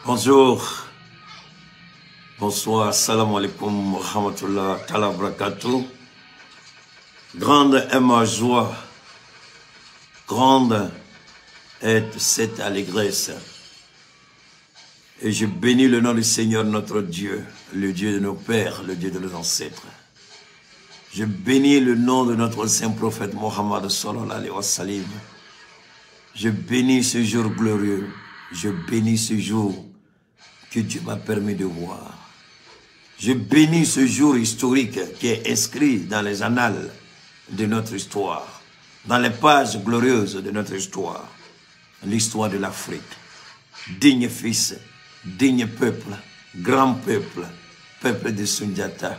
Bonjour, bonsoir, salam alaikum, rahmatullah, ta'ala barakatuh. Grande est ma joie, grande est cette allégresse. Et je bénis le nom du Seigneur notre Dieu, le Dieu de nos pères, le Dieu de nos ancêtres. Je bénis le nom de notre saint prophète Mohammed sallallahu alayhi wa sallam. Je bénis ce jour glorieux, je bénis ce jour que Dieu m'a permis de voir. Je bénis ce jour historique qui est inscrit dans les annales de notre histoire, dans les pages glorieuses de notre histoire, l'histoire de l'Afrique. Digne fils, digne peuple, grand peuple, peuple de Sundiata.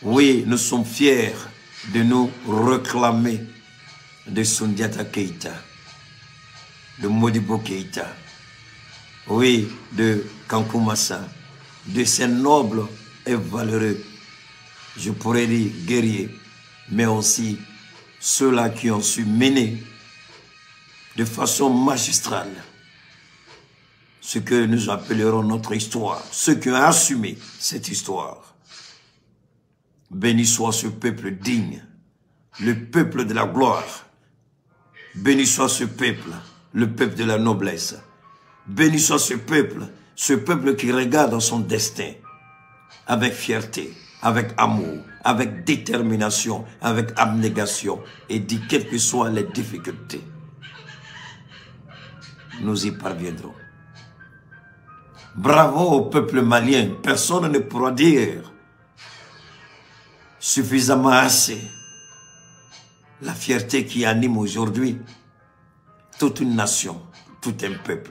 Oui, nous sommes fiers de nous réclamer de Sundiata Keïta, de Modibo Keïta, oui, de Kankou Massa, de ces nobles et valeureux, je pourrais dire guerriers, mais aussi ceux-là qui ont su mener de façon magistrale ce que nous appellerons notre histoire, ceux qui ont assumé cette histoire. Béni soit ce peuple digne, le peuple de la gloire. Béni soit ce peuple, le peuple de la noblesse. Béni soit ce peuple qui regarde son destin avec fierté, avec amour, avec détermination, avec abnégation et dit quelles que soient les difficultés, nous y parviendrons. Bravo au peuple malien, personne ne pourra dire suffisamment assez la fierté qui anime aujourd'hui toute une nation, tout un peuple.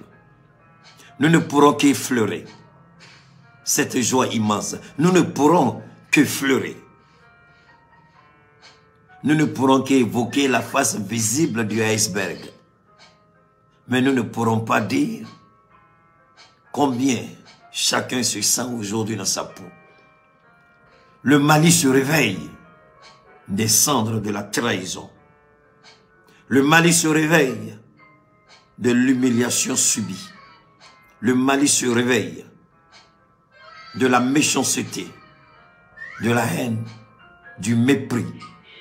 Nous ne pourrons qu'effleurer cette joie immense. Nous ne pourrons que fleurer. Nous ne pourrons qu'évoquer la face visible du iceberg. Mais nous ne pourrons pas dire combien chacun se sent aujourd'hui dans sa peau. Le Mali se réveille des cendres de la trahison. Le Mali se réveille de l'humiliation subie. Le Mali se réveille de la méchanceté, de la haine, du mépris,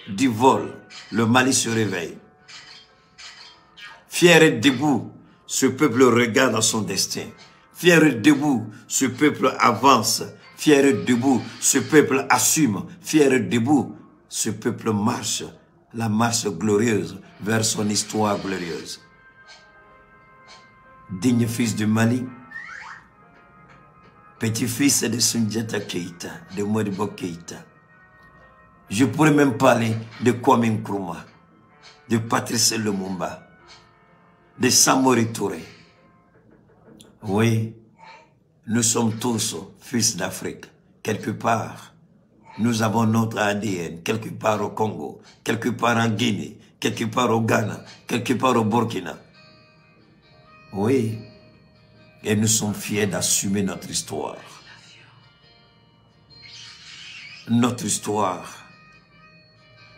du vol. Le Mali se réveille. Fier et debout, ce peuple regarde à son destin. Fier et debout, ce peuple avance. Fier et debout, ce peuple assume. Fier et debout, ce peuple marche la marche glorieuse vers son histoire glorieuse. Digne fils du Mali, petit-fils de Sundiata Keïta, de Modibo Keïta. Je pourrais même parler de Kwame Nkrumah, de Patrice Lumumba, de Samori Touré. Oui, nous sommes tous fils d'Afrique. Quelque part, nous avons notre ADN, quelque part au Congo, quelque part en Guinée, quelque part au Ghana, quelque part au Burkina. Oui, et nous sommes fiers d'assumer notre histoire. Notre histoire,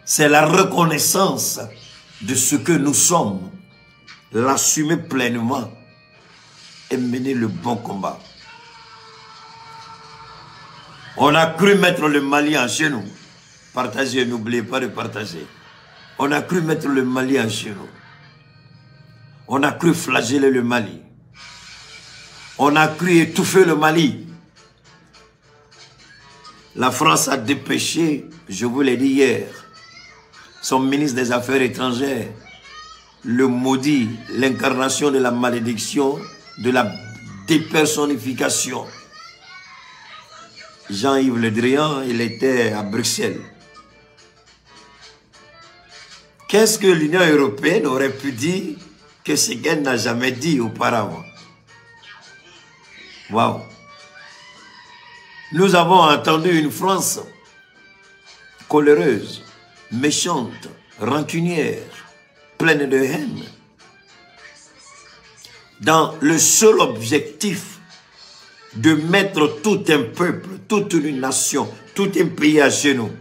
c'est la reconnaissance de ce que nous sommes, l'assumer pleinement et mener le bon combat. On a cru mettre le Mali en genou. Partagez, n'oubliez pas de partager. On a cru mettre le Mali en genou. On a cru flageller le Mali. On a cru étouffer le Mali. La France a dépêché, je vous l'ai dit hier, son ministre des Affaires étrangères, le maudit, l'incarnation de la malédiction, de la dépersonnification. Jean-Yves Le Drian, il était à Bruxelles. Qu'est-ce que l'Union européenne aurait pu dire que Séguin n'a jamais dit auparavant? Waouh! Nous avons entendu une France coléreuse, méchante, rancunière, pleine de haine, dans le seul objectif de mettre tout un peuple, toute une nation, tout un pays à genoux.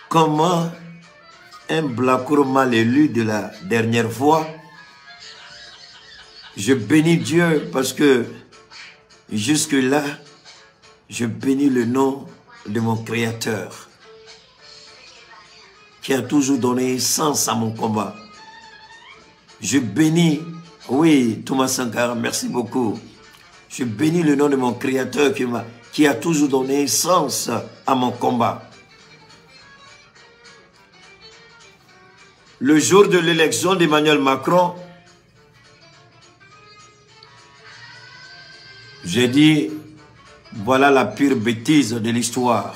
Comment un Blakour mal élu de la dernière fois, je bénis Dieu parce que Jusque-là, je bénis le nom de mon Créateur, qui a toujours donné sens à mon combat. Je bénis, oui, Thomas Sankara, merci beaucoup. Je bénis le nom de mon Créateur qui a toujours donné sens à mon combat. Le jour de l'élection d'Emmanuel Macron, j'ai dit, voilà la pire bêtise de l'histoire.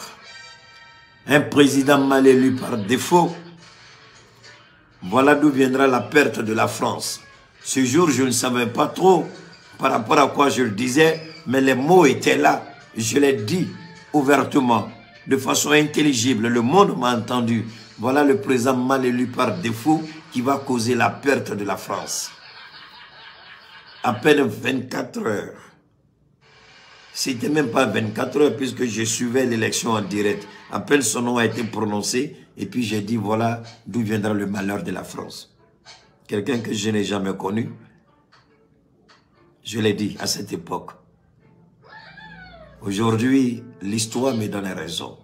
Un président mal élu par défaut, voilà d'où viendra la perte de la France. Ce jour, je ne savais pas trop par rapport à quoi je le disais, mais les mots étaient là. Je l'ai dit ouvertement, de façon intelligible. Le monde m'a entendu. Voilà le président mal élu par défaut qui va causer la perte de la France. À peine 24 heures. C'était même pas 24 heures puisque je suivais l'élection en direct. À peine son nom a été prononcé et puis j'ai dit voilà d'où viendra le malheur de la France. Quelqu'un que je n'ai jamais connu. Je l'ai dit à cette époque. Aujourd'hui, l'histoire me donne raison.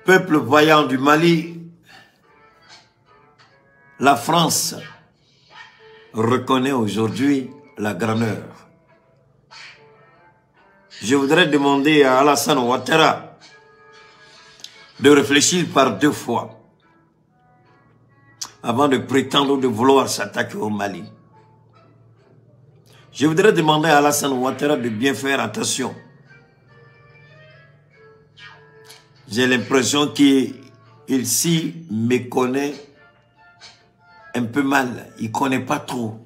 Peuple voyant du Mali, la France reconnaît aujourd'hui la grandeur. Je voudrais demander à Alassane Ouattara de réfléchir par 2 fois avant de prétendre de vouloir s'attaquer au Mali. Je voudrais demander à Alassane Ouattara de bien faire attention. J'ai l'impression qu'il s'y méconnaît un peu mal. Il ne connaît pas trop.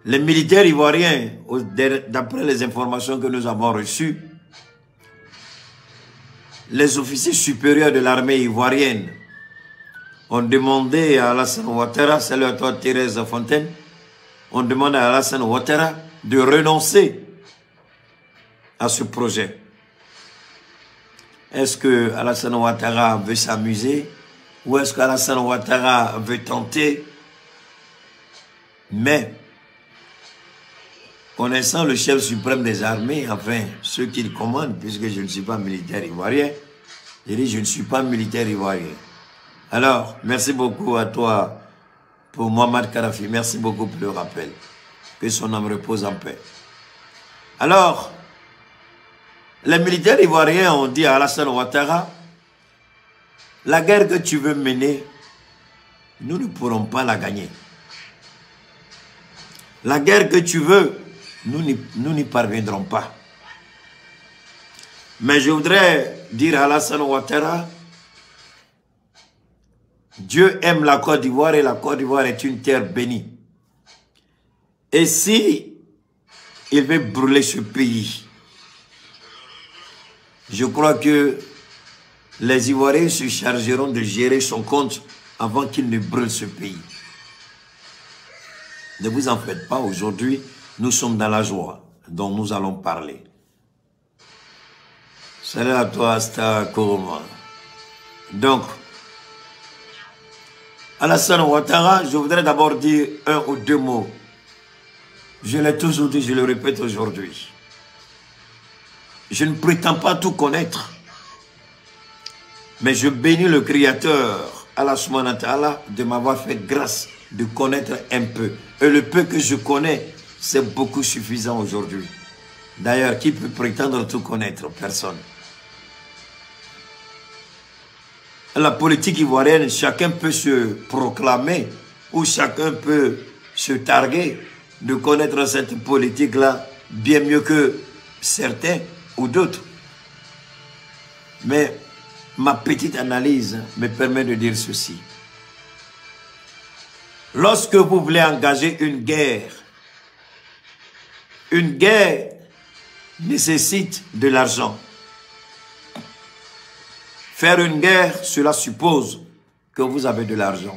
Les militaires ivoiriens, d'après les informations que nous avons reçues, les officiers supérieurs de l'armée ivoirienne ont demandé à Alassane Ouattara, salut à toi Thérèse Fontaine, on demande à Alassane Ouattara de renoncer à ce projet. Est-ce que Alassane Ouattara veut s'amuser ou est-ce qu'Alassane Ouattara veut tenter? Mais, connaissant le chef suprême des armées, enfin, ceux qui le commandent, puisque je ne suis pas militaire ivoirien, je dis je ne suis pas militaire ivoirien. Alors, merci beaucoup à toi pour Mohamed Karafi. Merci beaucoup pour le rappel. Que son âme repose en paix. Alors, les militaires ivoiriens ont dit à Alassane Ouattara, la guerre que tu veux mener, nous ne pourrons pas la gagner. La guerre que tu veux, nous n'y parviendrons pas. Mais je voudrais dire à Alassane Ouattara, Dieu aime la Côte d'Ivoire et la Côte d'Ivoire est une terre bénie. Et si il veut brûler ce pays, je crois que les Ivoiriens se chargeront de gérer son compte avant qu'il ne brûle ce pays. Ne vous en faites pas, aujourd'hui, nous sommes dans la joie dont nous allons parler. Salut à toi, Asta Koroma. Donc, Alassane Ouattara, je voudrais d'abord dire 1 ou 2 mots. Je l'ai toujours dit, je le répète aujourd'hui. Je ne prétends pas tout connaître. Mais je bénis le Créateur, Allah subhanahu wa ta'ala, de m'avoir fait grâce de connaître un peu. Et le peu que je connais, c'est beaucoup suffisant aujourd'hui. D'ailleurs, qui peut prétendre tout connaître? Personne. La politique ivoirienne, chacun peut se proclamer ou chacun peut se targuer de connaître cette politique-là bien mieux que certains ou d'autres. Mais ma petite analyse me permet de dire ceci. Lorsque vous voulez engager une guerre nécessite de l'argent. Faire une guerre, cela suppose que vous avez de l'argent.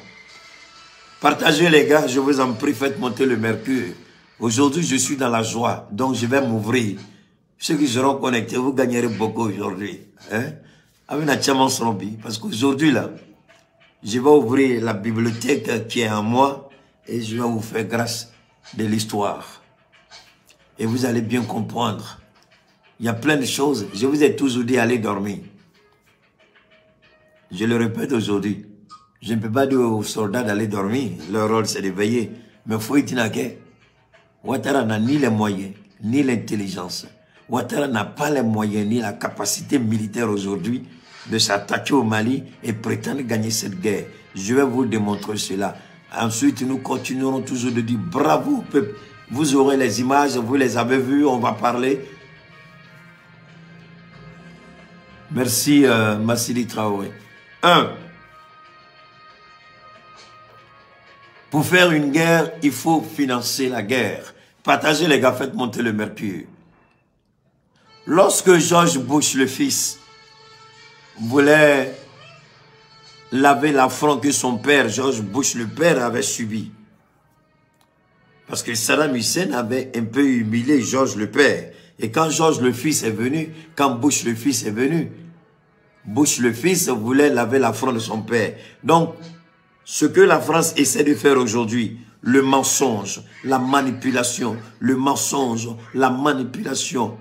Partagez les gars, je vous en prie, faites monter le mercure. Aujourd'hui, je suis dans la joie, donc je vais m'ouvrir. Ceux qui seront connectés, vous gagnerez beaucoup aujourd'hui. Hein? Parce qu'aujourd'hui, là, Je vais ouvrir la bibliothèque qui est en moi et je vais vous faire grâce de l'histoire. Et vous allez bien comprendre. Il y a plein de choses. Je vous ai toujours dit, allez dormir. Je le répète aujourd'hui. Je ne peux pas dire aux soldats d'aller dormir. Leur rôle, c'est de veiller. Mais Fouitinake, Ouattara n'a ni les moyens, ni l'intelligence. Ouattara n'a pas les moyens, ni la capacité militaire aujourd'hui de s'attaquer au Mali et prétendre gagner cette guerre. Je vais vous démontrer cela. Ensuite, nous continuerons toujours de dire bravo, peuple. Vous aurez les images, vous les avez vues, on va parler. Merci, Massili Traoré. 1. Pour faire une guerre, il faut financer la guerre. Partagez les gars, faites monter le mercure. Lorsque George Bush, le fils, voulait laver l'affront que son père, George Bush, le père, avait subi. Parce que Saddam Hussein avait un peu humilié George le père. Et quand George le fils est venu, quand Bush le fils est venu, Bush le fils voulait laver l'affront de son père. Donc, ce que la France essaie de faire aujourd'hui, le mensonge, la manipulation, le mensonge, la manipulation,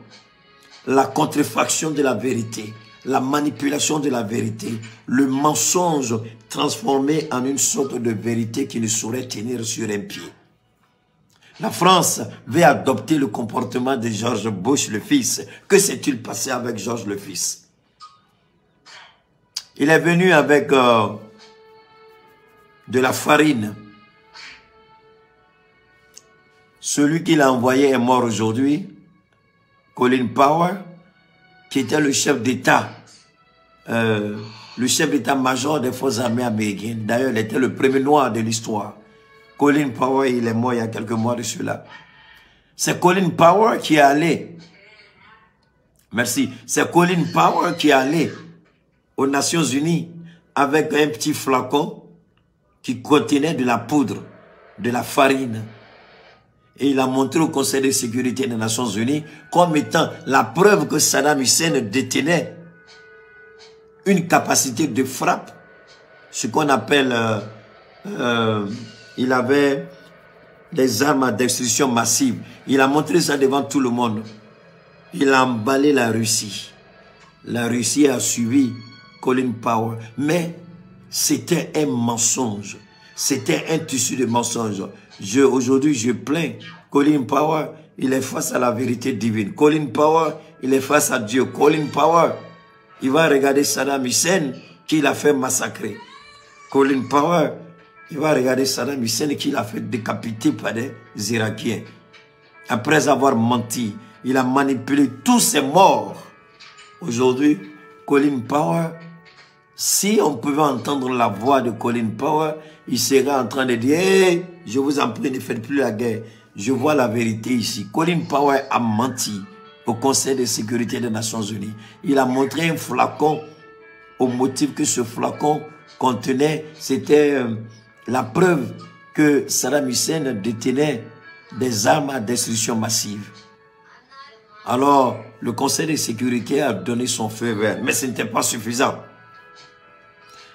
la contrefaction de la vérité, la manipulation de la vérité, le mensonge transformé en une sorte de vérité qui ne saurait tenir sur un pied. La France veut adopter le comportement de George Bush le fils. Que s'est-il passé avec George le fils? Il est venu avec de la farine. Celui qui l'a envoyé est mort aujourd'hui. Colin Powell, qui était le chef d'État, le chef d'État-major des forces armées américaines. D'ailleurs, il était le premier noir de l'histoire. Colin Powell, il est mort il y a quelques mois de cela. C'est Colin Powell qui est allé. Merci. C'est Colin Powell qui est allé aux Nations Unies avec un petit flacon qui contenait de la poudre, de la farine. Et il a montré au Conseil de sécurité des Nations Unies comme étant la preuve que Saddam Hussein détenait une capacité de frappe, ce qu'on appelle, il avait des armes à destruction massive. Il a montré ça devant tout le monde. Il a emballé la Russie. La Russie a suivi Colin Powell. Mais c'était un mensonge. C'était un tissu de mensonges. Aujourd'hui, je plains Colin Powell. Il est face à la vérité divine. Colin Powell, il est face à Dieu. Colin Powell, il va regarder Saddam Hussein qui l'a fait massacrer. Colin Powell, il va regarder Saddam Hussein qui l'a fait décapiter par des Irakiens. Après avoir menti, il a manipulé tous ces morts. Aujourd'hui, Colin Powell, si on pouvait entendre la voix de Colin Powell, il serait en train de dire hey, « Je vous en prie, ne faites plus la guerre. Je vois la vérité ici. » Colin Powell a menti au Conseil de sécurité des Nations Unies. Il a montré un flacon au motif que ce flacon contenait, c'était la preuve que Saddam Hussein détenait des armes à destruction massive. Alors, le Conseil de sécurité a donné son feu vert, mais ce n'était pas suffisant.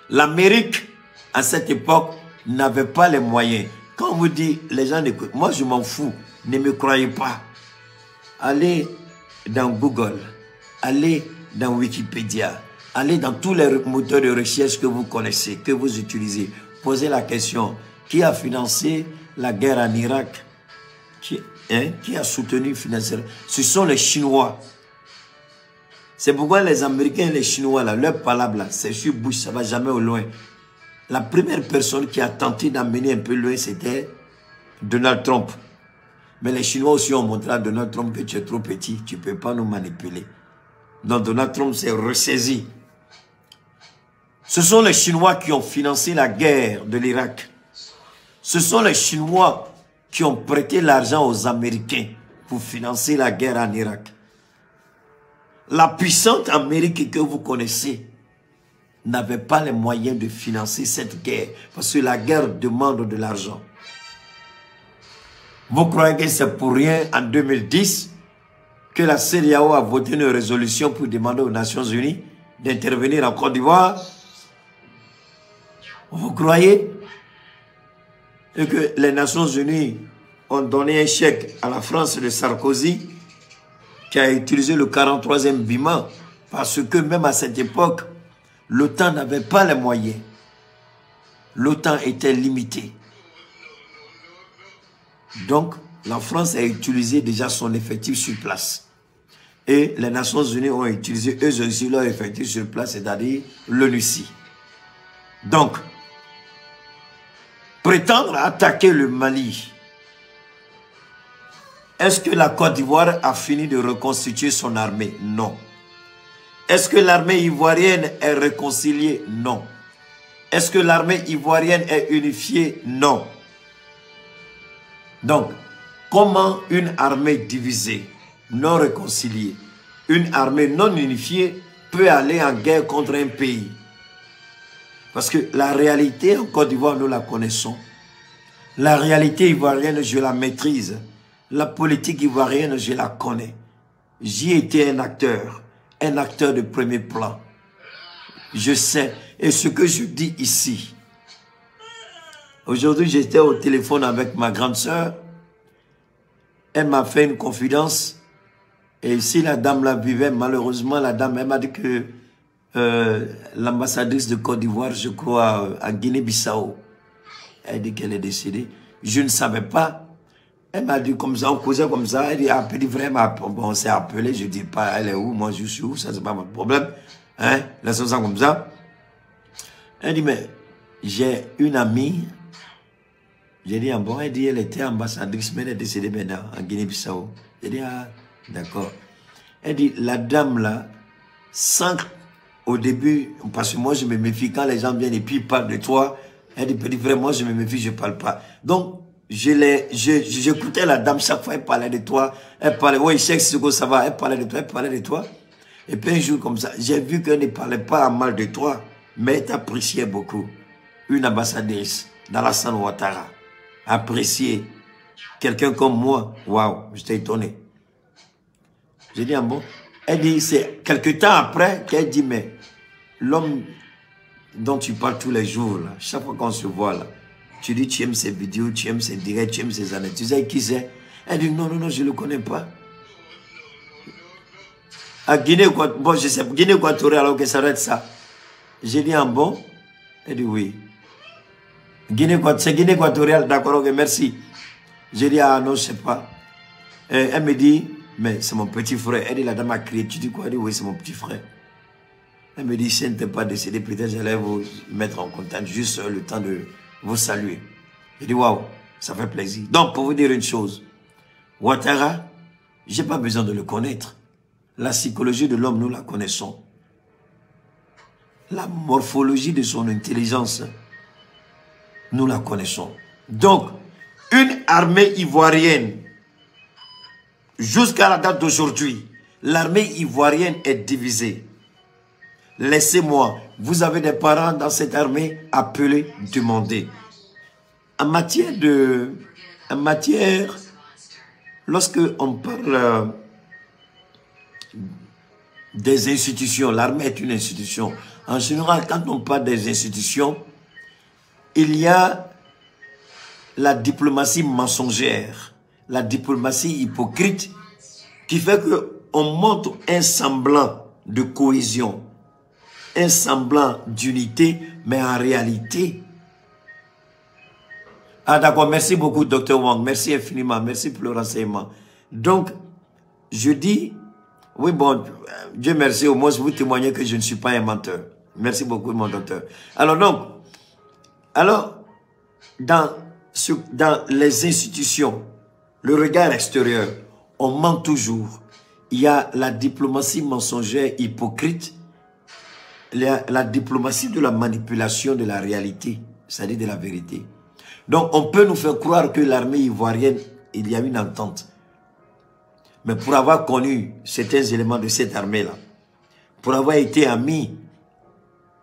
L'Amérique, à cette époque, n'avait pas les moyens. Quand on vous dit, les gens n'écoutent, moi je m'en fous, ne me croyez pas. Allez dans Google, allez dans Wikipédia, allez dans tous les moteurs de recherche que vous connaissez, que vous utilisez. Posez la question, qui a financé la guerre en Irak? Qui a soutenu financièrement? Ce sont les Chinois. C'est pourquoi les Américains et les Chinois, là, leur palabre, là, c'est sur Bush, ça ne va jamais au loin. La première personne qui a tenté d'amener un peu loin, c'était Donald Trump. Mais les Chinois aussi ont montré à Donald Trump que tu es trop petit, tu ne peux pas nous manipuler. Donc Donald Trump s'est ressaisi. Ce sont les Chinois qui ont financé la guerre de l'Irak. Ce sont les Chinois qui ont prêté l'argent aux Américains pour financer la guerre en Irak. La puissante Amérique que vous connaissez n'avait pas les moyens de financer cette guerre parce que la guerre demande de l'argent. Vous croyez que c'est pour rien en 2010 que la CEDEAO a voté une résolution pour demander aux Nations Unies d'intervenir en Côte d'Ivoire? Vous croyez? Et que les Nations Unies ont donné un chèque à la France de Sarkozy qui a utilisé le 43e BIMA parce que même à cette époque, l'OTAN n'avait pas les moyens. L'OTAN était limitée. Donc, la France a utilisé déjà son effectif sur place. Et les Nations Unies ont utilisé eux aussi leur effectif sur place, c'est-à-dire l'ONUCI. Donc, prétendre attaquer le Mali, est-ce que la Côte d'Ivoire a fini de reconstituer son armée? Non. Est-ce que l'armée ivoirienne est réconciliée? Non. Est-ce que l'armée ivoirienne est unifiée? Non. Donc, comment une armée divisée, non réconciliée, une armée non unifiée peut aller en guerre contre un pays? Parce que la réalité en Côte d'Ivoire, nous la connaissons. La réalité ivoirienne, je la maîtrise. La politique ivoirienne, je la connais. J'y étais un acteur de premier plan. Je sais. Et ce que je dis ici, aujourd'hui, j'étais au téléphone avec ma grande sœur. Elle m'a fait une confidence. Et si la dame la vivait, malheureusement, la dame, elle m'a dit que l'ambassadrice de Côte d'Ivoire, je crois, à Guinée-Bissau, elle dit qu'elle est décédée. Je ne savais pas. Elle m'a dit comme ça, on causait comme ça. Elle dit vraiment, bon, on s'est appelé. Je ne dis pas, elle est où, moi je suis où, ça c'est pas mon problème. Hein, laissons ça comme ça. Elle dit, mais j'ai une amie. J'ai dit, ah bon, elle dit, elle était ambassadrice, mais elle est décédée maintenant, en Guinée-Bissau. J'ai dit, ah, d'accord. Elle dit, la dame là, sans au début, parce que moi je me méfie quand les gens viennent et puis ils parlent de toi. Elle dit, petit frère, moi je me méfie, je ne parle pas. Donc, j'écoutais la dame chaque fois, elle parlait de toi. Elle parlait, oui, Cheikh Siko, ça va, elle parlait de toi, elle parlait de toi. Et puis un jour comme ça, j'ai vu qu'elle ne parlait pas mal de toi, mais elle t'appréciait beaucoup. Une ambassadrice d'Alassane Ouattara, appréciée. Quelqu'un comme moi, waouh, j'étais étonné. J'ai dit, ah bon? Elle dit, c'est quelques temps après qu'elle dit, mais l'homme dont tu parles tous les jours, là, chaque fois qu'on se voit, là, tu dis, tu aimes ses vidéos, tu aimes ses directs, tu aimes ses années. Tu sais qui c'est? Elle dit, non, non, non, je ne le connais pas. À Guinée, bon, je sais, Guinée équatoriale, alors que ça doit être ça. J'ai dit, ah bon? Elle dit, oui. C'est Guinée équatoriale, d'accord, ok, merci. J'ai dit, ah non, je ne sais pas. Elle me dit, mais c'est mon petit frère. Elle dit, la dame a crié, tu dis quoi? Elle dit, oui, c'est mon petit frère. Elle me dit, si elle n'était pas décédée, peut-être j'allais vous mettre en contact, juste le temps de vous saluer. J'ai dit, waouh, ça fait plaisir. Donc, pour vous dire une chose, Ouattara, je n'ai pas besoin de le connaître. La psychologie de l'homme, nous la connaissons. La morphologie de son intelligence, nous la connaissons. Donc, une armée ivoirienne, jusqu'à la date d'aujourd'hui, l'armée ivoirienne est divisée. Laissez-moi, vous avez des parents dans cette armée, appelez, demandez. En matière, lorsque on parle des institutions, l'armée est une institution. En général, quand on parle des institutions, il y a la diplomatie mensongère, la diplomatie hypocrite, qui fait qu'on montre un semblant de cohésion, un semblant d'unité, mais en réalité... Ah d'accord, merci beaucoup Dr Wang, merci infiniment, merci pour le renseignement. Donc, je dis, oui bon, Dieu merci, au moins vous témoignez que je ne suis pas un menteur. Merci beaucoup mon docteur. Alors donc, dans les institutions, le regard extérieur, on ment toujours. Il y a la diplomatie mensongère hypocrite, la diplomatie de la manipulation de la réalité, c'est-à-dire de la vérité. Donc, on peut nous faire croire que l'armée ivoirienne, il y a une entente. Mais pour avoir connu certains éléments de cette armée-là, pour avoir été ami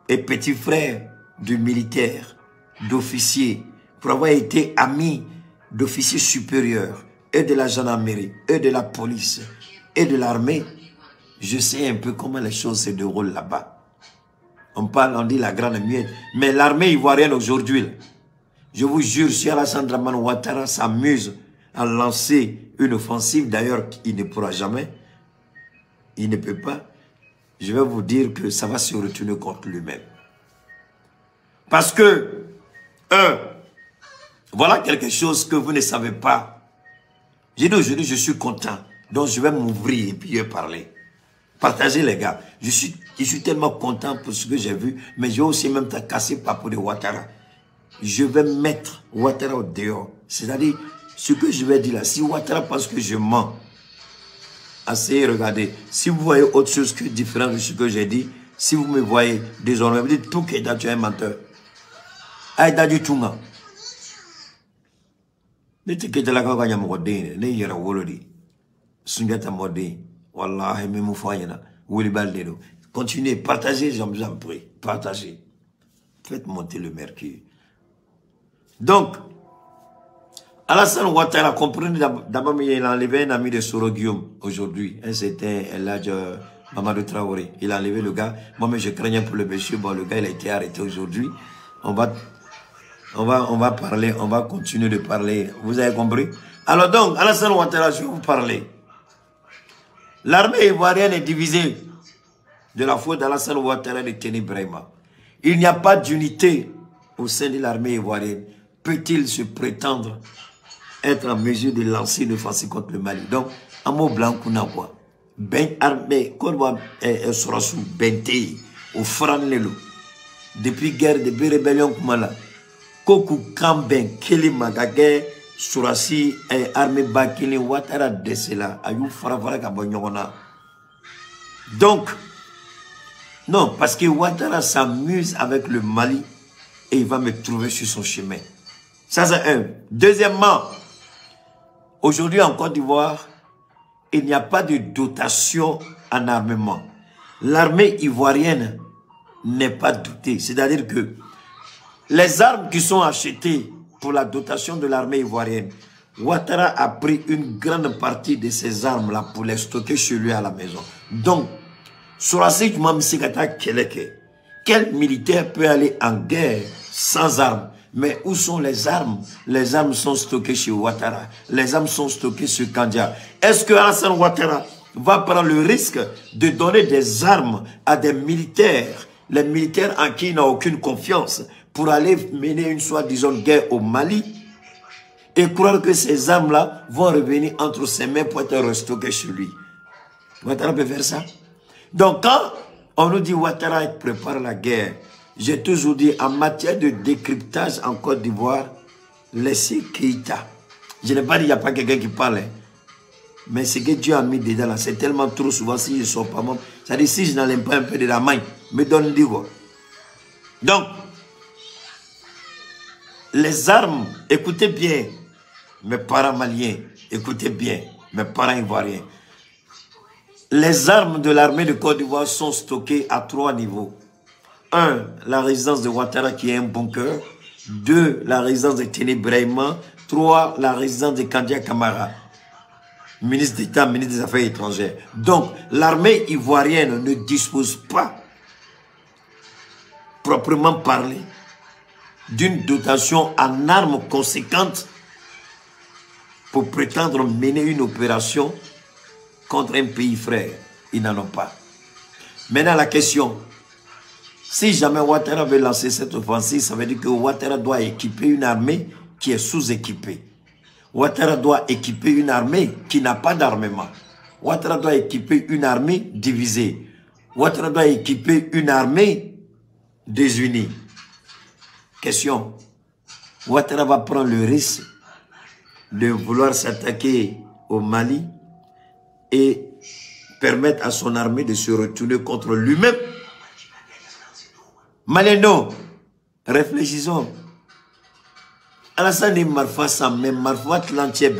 et petit frère de militaires, d'officiers, pour avoir été ami d'officiers supérieurs, et de la gendarmerie, et de la police, et de l'armée, je sais un peu comment les choses se déroulent là-bas. On parle, on dit la grande muette. Mais l'armée ivoirienne aujourd'hui, je vous jure, si Alassane Dramane Ouattara s'amuse à lancer une offensive, d'ailleurs, il ne pourra jamais, il ne peut pas, je vais vous dire que ça va se retourner contre lui-même. Parce que, voilà quelque chose que vous ne savez pas. J'ai dit aujourd'hui, je suis content. Donc, je vais m'ouvrir et puis parler. Partagez, les gars. Je suis tellement content pour ce que j'ai vu, mais j'ai aussi même cassé Papo de Ouattara. Je vais mettre Ouattara au dehors. C'est-à-dire, ce que je vais dire là, si Ouattara pense que je mens, essayez, regardez. Si vous voyez autre chose que différent de ce que j'ai dit, si vous me voyez désormais, vous dites tout Keita, tu es un menteur. Aïda du Tunga. Dites Keita la Kaganya Modé, ne yera Wolodi. Sungata Modé. Wallah, même Foyana. Wili Baldero. Continuez, partagez, j'en prie. Partagez. Faites monter le mercure. Donc, Alassane Ouattara, comprenez d'abord, il a enlevé un ami de Soro Guillaume aujourd'hui. C'était l'âge Mamadou Traoré. Il a enlevé le gars. Moi-même, je craignais pour le monsieur. Bon, le gars, il a été arrêté aujourd'hui. On va parler, on va continuer de parler. Vous avez compris? Alors donc, Alassane Ouattara, je vais vous parler. L'armée ivoirienne est divisée de la faute d'Alassane Ouattara et de Teni Brahima. Il n'y a pas d'unité au sein de l'armée ivoirienne. Peut-il se prétendre être en mesure de lancer une offensive contre le Mali? Donc, en mot blanc, qu'on a quoi? Ben armé, qu'on voit Sorasou, Bentei, au Franlelo. Depuis guerre, depuis rébellion, comme là. Koku Kamben, Keli Magagé, Sorasi, armée Bakini, Ouattara Dessela, Ayou Faravara Kabonyona. Donc, non, parce que Ouattara s'amuse avec le Mali et il va me trouver sur son chemin. Ça, c'est un. Deuxièmement, aujourd'hui en Côte d'Ivoire, il n'y a pas de dotation en armement. L'armée ivoirienne n'est pas dotée. C'est-à-dire que les armes qui sont achetées pour la dotation de l'armée ivoirienne, Ouattara a pris une grande partie de ces armes-là pour les stocker chez lui à la maison. Donc, Sorasik Mamsikata Keleke, quel militaire peut aller en guerre sans armes? Mais où sont les armes? Les armes sont stockées chez Ouattara. Les armes sont stockées sur Kandia. Est-ce que Alassane Ouattara va prendre le risque de donner des armes à des militaires, les militaires en qui il n'a aucune confiance, pour aller mener une soi-disant guerre au Mali et croire que ces armes-là vont revenir entre ses mains pour être restockées chez lui? Ouattara peut faire ça? Donc quand on nous dit Ouattara prépare la guerre, j'ai toujours dit, en matière de décryptage en Côte d'Ivoire, laissez Keita. Je n'ai pas dit qu'il n'y a pas quelqu'un qui parle. Hein. Mais ce que Dieu a mis dedans là, c'est tellement trop souvent si je ne sors pas moi. C'est-à-dire si je n'enlève pas un peu de la main, me donne du quoi. Donc, les armes, écoutez bien, mes parents maliens, écoutez bien, mes parents ivoiriens. Les armes de l'armée de Côte d'Ivoire sont stockées à 3 niveaux. 1, la résidence de Ouattara qui est un bunker. 2, la résidence de Teni Brahima. 3, la résidence de Kandia Kamara, ministre d'État, ministre des Affaires étrangères. Donc, l'armée ivoirienne ne dispose pas, proprement parlé, d'une dotation en armes conséquentes pour prétendre mener une opération contre un pays frère. Ils n'en ont pas. Maintenant, la question... Si jamais Ouattara veut lancer cette offensive, ça veut dire que Ouattara doit équiper une armée qui est sous-équipée. Ouattara doit équiper une armée qui n'a pas d'armement. Ouattara doit équiper une armée divisée. Ouattara doit équiper une armée désunie. Question. Ouattara va prendre le risque de vouloir s'attaquer au Mali et permettre à son armée de se retourner contre lui-même. Maleno, réfléchissons. Alassane Marfa sans même Marfa Atlantier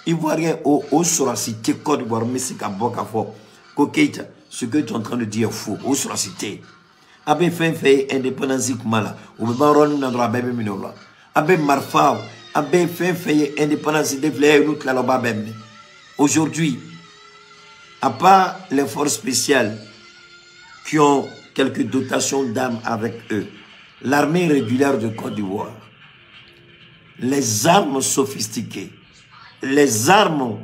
Ivoirien au sera cité Côte d'Ivoire, mais c'est qu'à Bokafo. Kokeita, ce que tu es en train de dire est faux. Au sera cité. Abe fait indépendance kumala. Ou be baron na droit bébé minola. Abe Marfa, abe fait indépendance de fleurs nous la loba bébé. Aujourd'hui, à part les forces spéciales quelques dotations d'armes avec eux. L'armée régulière de Côte d'Ivoire, les armes sophistiquées, les armes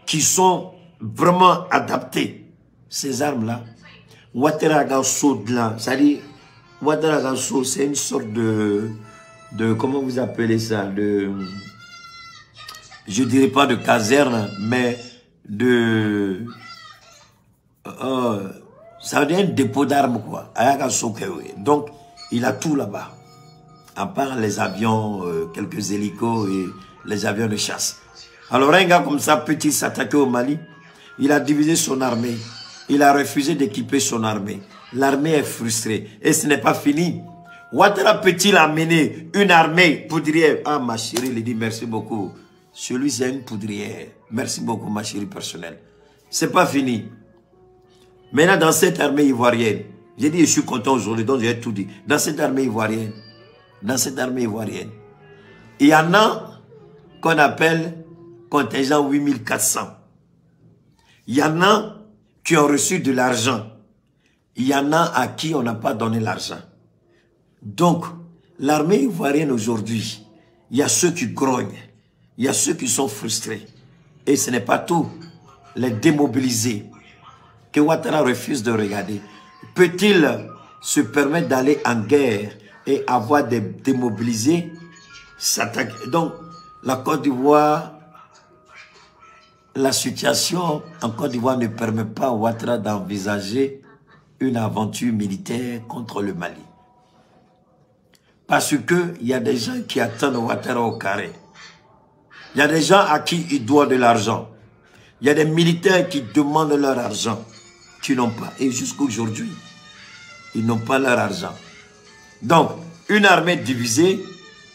qui sont vraiment adaptées, ces armes-là, Ouattara Gasso, c'est-à-dire, Ouattara Gasso, c'est une sorte de, comment vous appelez ça, je dirais pas de caserne, mais ça veut dire un dépôt d'armes, quoi. Donc, il a tout là-bas. À part les avions, quelques hélicos et les avions de chasse. Alors, un gars comme ça peut-il s'attaquer au Mali? Il a divisé son armée. Il a refusé d'équiper son armée. L'armée est frustrée. Et ce n'est pas fini. Ouattara peut-il amener une armée poudrière? Ah, ma chérie, il dit merci beaucoup. Celui, c'est une poudrière. Merci beaucoup, ma chérie personnelle. C'est pas fini. Maintenant, dans cette armée ivoirienne, j'ai dit, je suis content aujourd'hui, donc j'ai tout dit. Dans cette armée ivoirienne, il y en a qu'on appelle contingent 8400. Il y en a qui ont reçu de l'argent. Il y en a à qui on n'a pas donné l'argent. Donc, l'armée ivoirienne aujourd'hui, il y a ceux qui grognent, il y a ceux qui sont frustrés. Et ce n'est pas tout. Les démobilisés que Ouattara refuse de regarder. Peut-il se permettre d'aller en guerre et avoir des démobilisés s'attaquer? Donc, la Côte d'Ivoire, la situation en Côte d'Ivoire ne permet pas à Ouattara d'envisager une aventure militaire contre le Mali. Parce qu'il y a des gens qui attendent Ouattara au carré. Il y a des gens à qui il doit de l'argent. Il y a des militaires qui demandent leur argent, qui n'ont pas. Et jusqu'à aujourd'hui, ils n'ont pas leur argent. Donc, une armée divisée,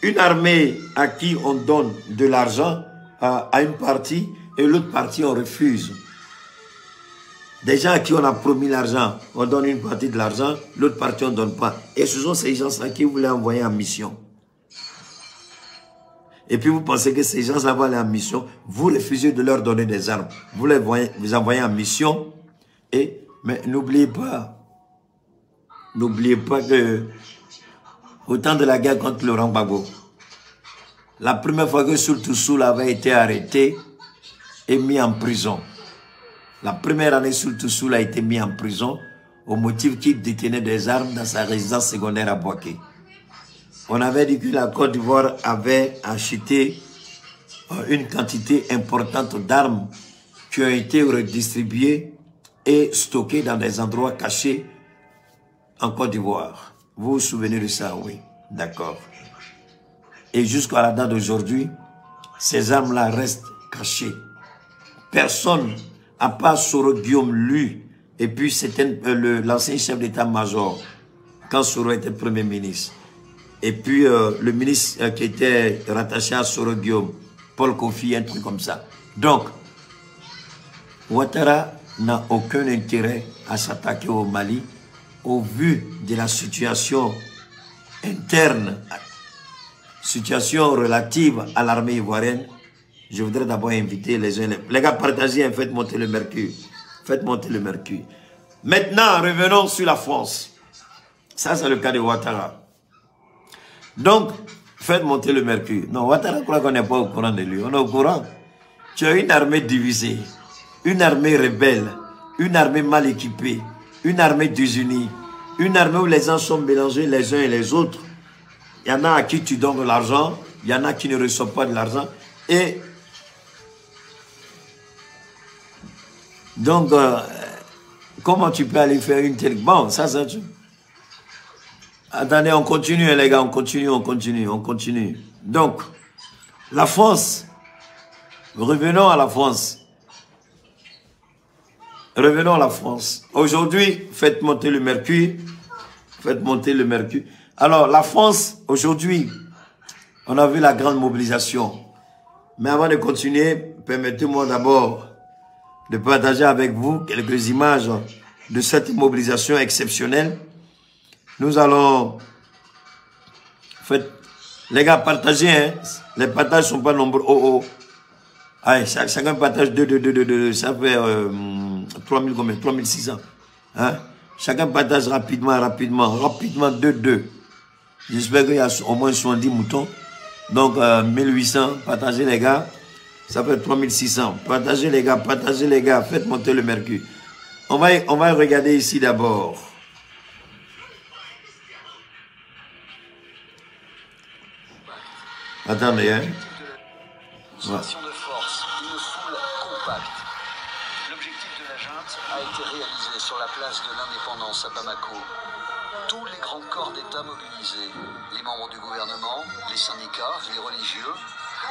une armée à qui on donne de l'argent à une partie, et l'autre partie, on refuse. Des gens à qui on a promis l'argent, on donne une partie de l'argent, l'autre partie, on ne donne pas. Et ce sont ces gens-là qui voulaient envoyer en mission. Et puis vous pensez que ces gens-là vont aller en mission, vous refusez de leur donner des armes. Vous les envoyez en mission, mais n'oubliez pas que au temps de la guerre contre Laurent Gbagbo, la première fois que Souleymane Soule avait été arrêté et mis en prison, la première année, Souleymane Soule a été mis en prison au motif qu'il détenait des armes dans sa résidence secondaire à Boaké. On avait dit que la Côte d'Ivoire avait acheté une quantité importante d'armes qui ont été redistribuées et stockées dans des endroits cachés en Côte d'Ivoire. Vous vous souvenez de ça? Oui, d'accord. Et jusqu'à la date d'aujourd'hui, ces armes-là restent cachées. Personne, à part Soro Guillaume, lui, et puis c'était l'ancien chef d'état-major, quand Soro était Premier ministre. Et puis le ministre qui était rattaché à Soro Guillaume, Paul Kofi, un truc comme ça. Donc, Ouattara n'a aucun intérêt à s'attaquer au Mali au vu de la situation interne, situation relative à l'armée ivoirienne. Je voudrais d'abord inviter les uns les gars, partagez, faites monter le mercure. Faites monter le mercure. Maintenant, revenons sur la France. Ça, c'est le cas de Ouattara. Donc, faites monter le mercure. Non, Ouattara croit qu'on n'est pas au courant de lui. On est au courant. Tu as une armée divisée, une armée rebelle, une armée mal équipée, une armée désunie, une armée où les gens sont mélangés les uns et les autres. Il y en a à qui tu donnes de l'argent, il y en a qui ne reçoivent pas de l'argent. Et donc, comment tu peux aller faire une telle... Bon, ça... Attendez, on continue les gars, on continue. Donc, la France, revenons à la France. Revenons à la France. Aujourd'hui, faites monter le mercure. Faites monter le mercure. Alors, la France, aujourd'hui, on a vu la grande mobilisation. Mais avant de continuer, permettez-moi d'abord de partager avec vous quelques images de cette mobilisation exceptionnelle. Nous allons... Les gars, partagez, hein. Les partages ne sont pas nombreux. Oh, oh. Allez, chacun partage 2, ça fait 3000 combien? 3600. Hein? Chacun partage rapidement, 2-2. J'espère qu'il y a au moins 70 moutons. Donc, 1800, partagez les gars. Ça fait 3600. Partagez les gars, faites monter le mercure. On va regarder ici d'abord. Attendez, hein. Voilà. De force, une foule compacte. L'objectif de la junte a été réalisé sur la place de l'Indépendance à Bamako. Tous les grands corps d'État mobilisés, les membres du gouvernement, les syndicats, les religieux.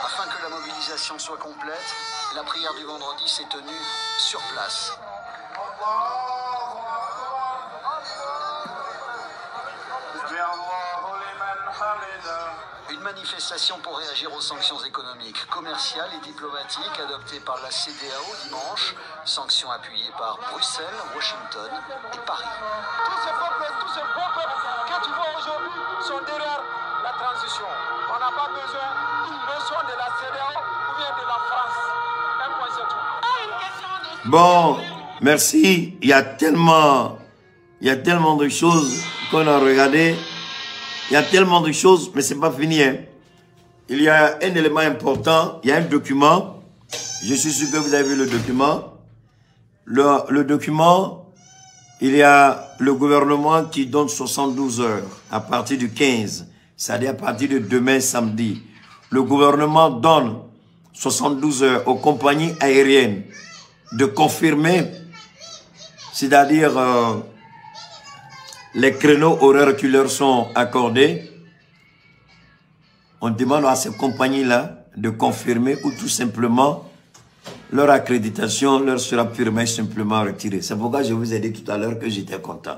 Afin que la mobilisation soit complète, la prière du vendredi s'est tenue sur place. Une manifestation pour réagir aux sanctions économiques, commerciales et diplomatiques adoptées par la CEDEAO dimanche, sanctions appuyées par Bruxelles, Washington et Paris. Tous ces peuples que tu vois aujourd'hui sont derrière la transition. On n'a pas besoin d'une leçon de la CEDEAO ou bien de la France. Un point c'est tout. Bon, merci. Il y a tellement de choses qu'on a regardées. Il y a tellement de choses, mais c'est pas fini. Hein. Il y a un élément important. Il y a un document. Je suis sûr que vous avez vu le document. Le document, il y a le gouvernement qui donne 72 heures à partir du 15, c'est-à-dire à partir de demain samedi. Le gouvernement donne 72 heures aux compagnies aériennes de confirmer, c'est-à-dire les créneaux horaires qui leur sont accordés. On demande à ces compagnies-là de confirmer ou tout simplement leur accréditation leur sera purement et simplement retirée. C'est pourquoi je vous ai dit tout à l'heure que j'étais content.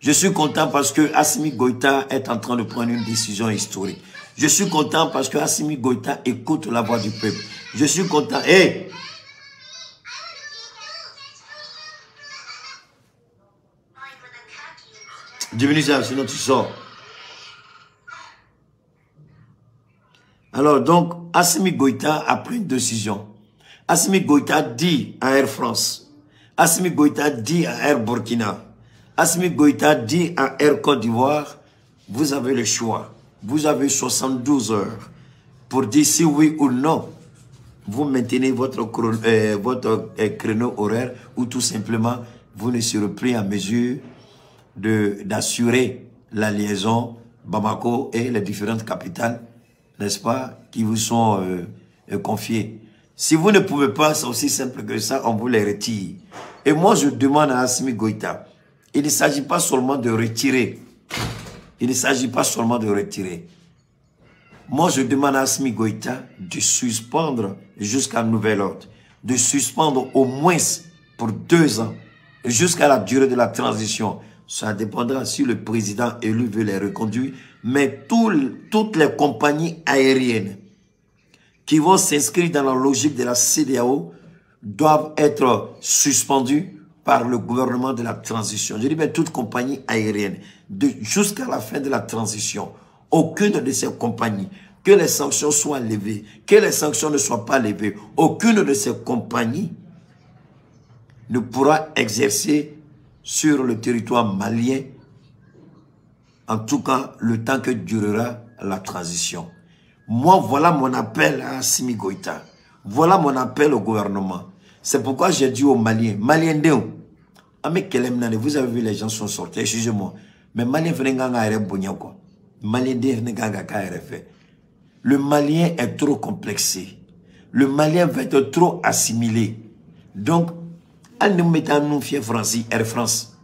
Je suis content parce que Assimi Goïta est en train de prendre une décision historique. Je suis content parce que Assimi Goïta écoute la voix du peuple. Je suis content. Hey! Diminue ça, sinon tu sors. Alors donc, Assimi Goïta a pris une décision. Assimi Goïta dit à Air France, Assimi Goïta dit à Air Burkina, Assimi Goïta dit à Air Côte d'Ivoire, vous avez le choix. Vous avez 72 heures pour dire si oui ou non vous maintenez votre créneau horaire ou tout simplement vous ne serez plus en mesure d'assurer la liaison Bamako et les différentes capitales, n'est-ce pas, qui vous sont confiées. Si vous ne pouvez pas, c'est aussi simple que ça, on vous les retire. Et moi, je demande à Assimi Goïta, il ne s'agit pas seulement de retirer. Il ne s'agit pas seulement de retirer. Moi, je demande à Assimi Goïta de suspendre jusqu'à nouvel ordre. De suspendre au moins pour 2 ans, jusqu'à la durée de la transition. Ça dépendra si le président élu veut les reconduire. Mais toutes les compagnies aériennes qui vont s'inscrire dans la logique de la CEDEAO doivent être suspendues par le gouvernement de la transition. Je dis bien toute compagnie aérienne, jusqu'à la fin de la transition. Aucune de ces compagnies, que les sanctions soient levées, que les sanctions ne soient pas levées, aucune de ces compagnies ne pourra exercer sur le territoire malien, en tout cas le temps que durera la transition. Moi, voilà mon appel à Assimi Goïta. Voilà mon appel au gouvernement. C'est pourquoi j'ai dit aux Maliens, Maliens d'eux, vous avez vu les gens sont sortis, excusez-moi, mais Maliens quoi. Le Malien est trop complexé. Le Malien va être trop assimilé. Donc, nous mettons nous fier français, Air France.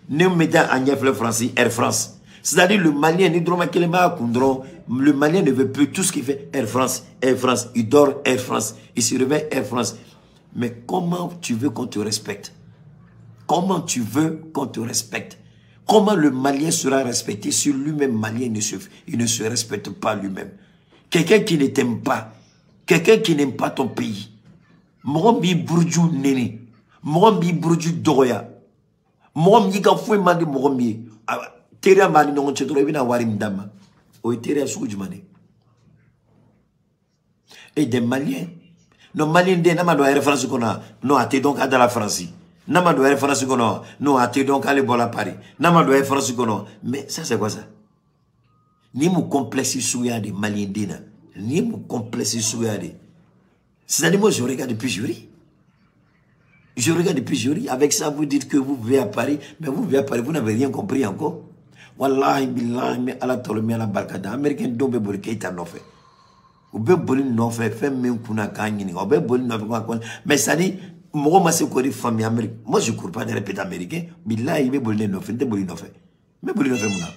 Nous mettons en fier français, Air France. C'est-à-dire le Malien, le Malien ne veut plus tout ce qu'il fait Air France, Air France. Il dort Air France, il se réveille Air France. Mais comment tu veux qu'on te respecte? Comment tu veux qu'on te respecte? Comment le Malien sera respecté si lui-même Malien il ne se respecte pas lui-même? Quelqu'un qui ne t'aime pas, quelqu'un qui n'aime pas ton pays. Mwambi Bourdieu Nene, Mwambi Bourdieu Doya, Mwambi Gafoué Mandi Mwambi, Teria Mali non Chetorevina Warim Dama, ou Teria Soujmane. Et des Maliens, nos Maliens de Nama doit Air France qu'on a, non, à donc à la France. Nama doit France kono. Non, à te donc aller boire à Paris. Nama doit France kono. Mais ça c'est quoi ça? Ni mou complexe souya de Malien dina. Ni mou complexe souya de. C'est-à-dire moi je regarde depuis jury. Je regarde depuis jury. Avec ça vous dites que vous vivez à Paris. Mais vous vivez à Paris, vous n'avez rien compris encore. Wallahi billahi mais ala tolmi ala barkada. Américain dombe boli keita no fait. Ou be boli no fait fait même kuna kanyini. Ou be boli no fait mais ça dit moi c'est quoi famille américaine. Moi je cours pas de répéter américain. Billahi be boli no fait, de boli no fait. Mais boli no fait mouna.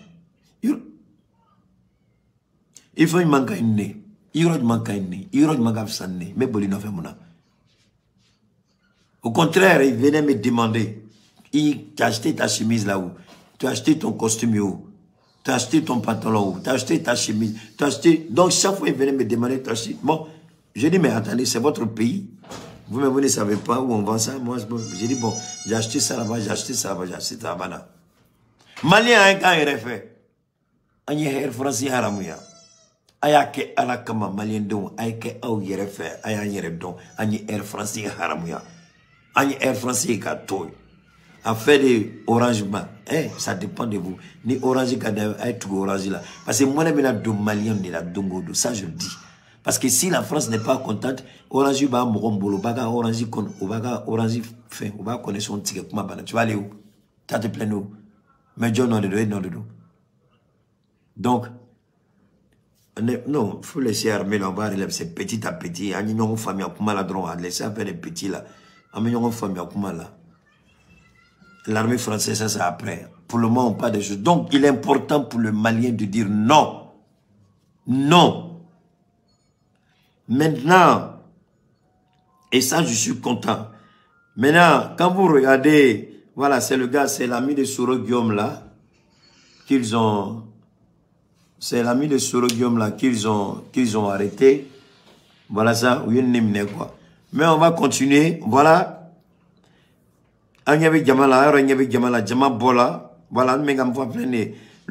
Il faut manque une nez. Il manque une nez. Il manque un nez. Mais boli no fait mouna. Au contraire, il venait me demander, tu as acheté ta chemise là-haut, tu as acheté ton costume où, tu as acheté ton pantalon où, tu as acheté ta chemise, tu as acheté... Donc chaque fois, il venait me demander, tu as acheté... Bon, j'ai dit, mais attendez, c'est votre pays. Vous-même, vous ne savez pas où on vend ça. Moi, j'ai dit, bon, j'ai acheté ça là-bas, j'ai acheté ça là-bas, j'ai acheté ça là-bas. Malien, quand il est fait, il y a un français haramouya. Ayake alakama malien don, ayake au yere fait, ayere don, aïe air français haramouya. Aïe air français katoy. A fait des orangements. Eh, ça dépend de vous. Ni orange kada ay tout orange là. Parce que moi même la do malien de la dongodo, ça je le dis. Parce que si la France n'est pas contente, orange ba morombolo baga orange kon ou baga orange fin, ou baga connaître son ticket comment bana. Tu vas aller où? Tu te plains où? Mais John non de dos. Donc non, faut laisser armer là, on va relève c'est petit à petit. Ani non famille à kuma la dron, à laisser faire les petits là. Ami famille à kuma là. L'armée française, ça c'est après. Pour le moment, on parle des choses. Donc, il est important pour le Malien de dire non. Non. Maintenant, et ça, je suis content. Maintenant, quand vous regardez, voilà, c'est le gars, c'est l'ami de Soro Guillaume là, qu'ils ont... C'est l'ami de Soro Guillaume là, qu'ils ont arrêté. Voilà ça, oui, quoi. Mais on va continuer, voilà. Le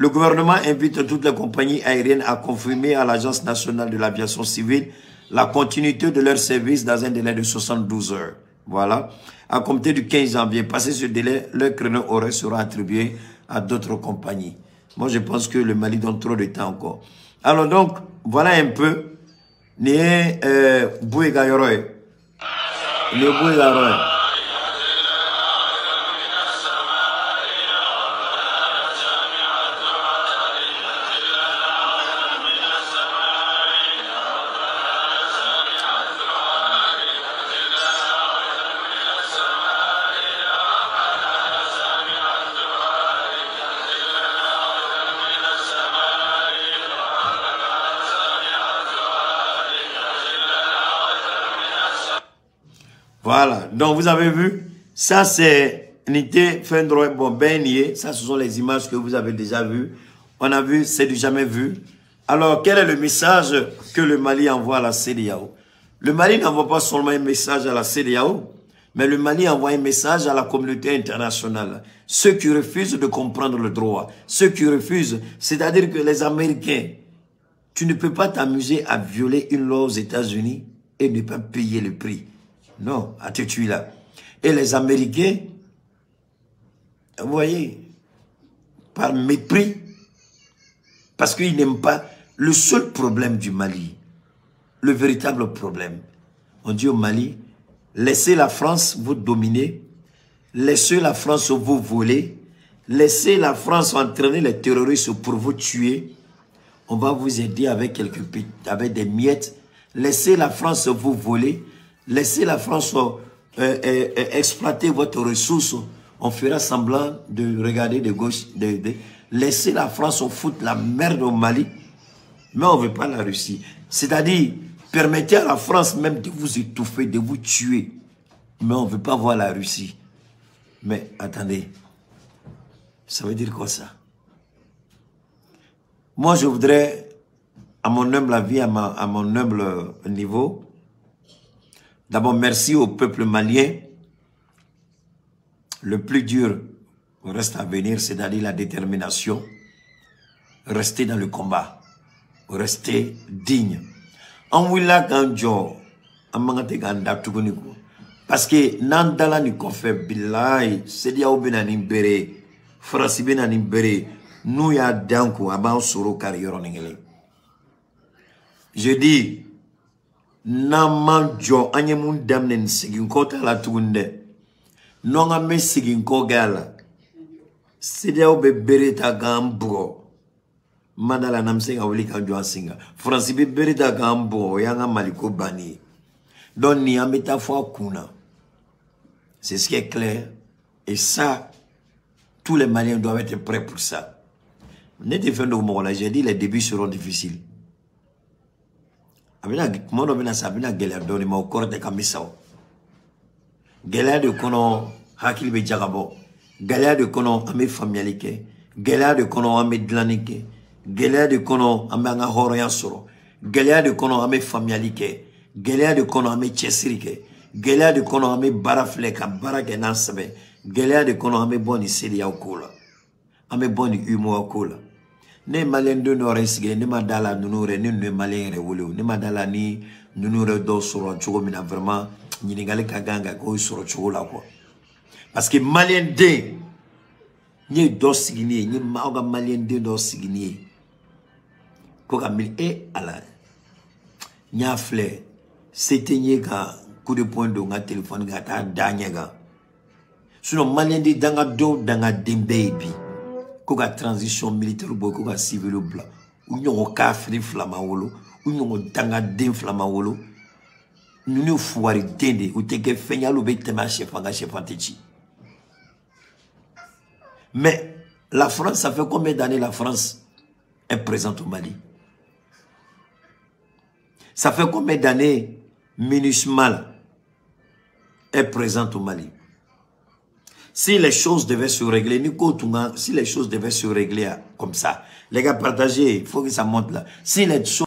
gouvernement invite toutes les compagnies aériennes à confirmer à l'Agence nationale de l'aviation civile la continuité de leur service dans un délai de 72 heures. Voilà. À compter du 15 janvier, passé ce délai, leur créneau horaire sera attribué à d'autres compagnies. Moi, je pense que le Mali donne trop de temps encore. Alors donc, voilà un peu. Voilà, donc vous avez vu, ça c'est Nité Fendroy Bonbenier, ça ce sont les images que vous avez déjà vues. On a vu, c'est du jamais vu. Alors quel est le message que le Mali envoie à la CEDEAO? Le Mali n'envoie pas seulement un message à la CEDEAO, mais le Mali envoie un message à la communauté internationale. Ceux qui refusent de comprendre le droit, ceux qui refusent, c'est-à-dire que les Américains, tu ne peux pas t'amuser à violer une loi aux États-Unis et ne pas payer le prix. Non, à te tuer là. Et les Américains, vous voyez, par mépris, parce qu'ils n'aiment pas le seul problème du Mali, le véritable problème. On dit au Mali, laissez la France vous dominer, laissez la France vous voler, laissez la France entraîner les terroristes pour vous tuer. On va vous aider avec avec des miettes. Laissez la France vous voler. Laissez la France exploiter votre ressource. On fera semblant de regarder de gauche. Laissez la France foutre la merde au Mali. Mais on ne veut pas la Russie. C'est-à-dire, permettez à la France même de vous étouffer, de vous tuer. Mais on ne veut pas voir la Russie. Mais attendez. Ça veut dire quoi ça? Moi, je voudrais, à mon humble avis, à mon humble niveau, d'abord, merci au peuple malien. Le plus dur reste à venir, c'est-à-dire la détermination. Rester dans le combat. Rester digne. En Willa Ganjo, en Mangate Ganda Tuguniku, Parce que Nandala ni kofe billahi, c'est dia ou benani bere, France benani bere, nous ya danko aban soro carrière n'engele. Je dis, Namanjo anyemun damnen sigin kota la tugunde, non a me sigin kogala, c'est dia ou bere ta gambro. Madala namsenga wuli kanjwa singa. France bere ta gambro, yanga maliko bani. Donc ni a métaphore kuna. C'est ce qui est clair. Et ça, tous les Maliens doivent être prêts pour ça. J'ai dit les débuts seront difficiles. Moi, je suis Gela de kono hakil be jagabo. Gela de kono ame familialike. Gela de kono ame dlanike. Gela de kono ame anga horoyan soro. Gela de kono ame familialike. Gela de kono ame chesirike. Gela de kono ame barafle ka barake nansabe. Gela de kono ame boni sedi ya okola. Ame boni humo okola. Ne malien de noresige ne madala nunure ne malien rewolo. Ne madala ni nunure do soro chogo mina vraiment Ninigale kaganga ko soro chola ko parce que malien de ni do sigini ni maoga malien de do sigini ko kamil e ala nya fle c'était nyega coup de point do nga téléphone ga ta danyega sinon malien de danga do danga dembebi ko ga transition militaire bo ko ga civil blanc ou nyongo ka fri flama wolo ou nyongo danga dem flama wolo. Nous nous fouari dende ou te ke fenyalo be tema chefanga chefantechi. Mais la France, ça fait combien d'années la France est présente au Mali? Ça fait combien d'années MINUSMA est présente au Mali? Si les choses devaient se régler, si les choses devaient se régler comme ça, les gars partagez, il faut que ça monte là. Si les choses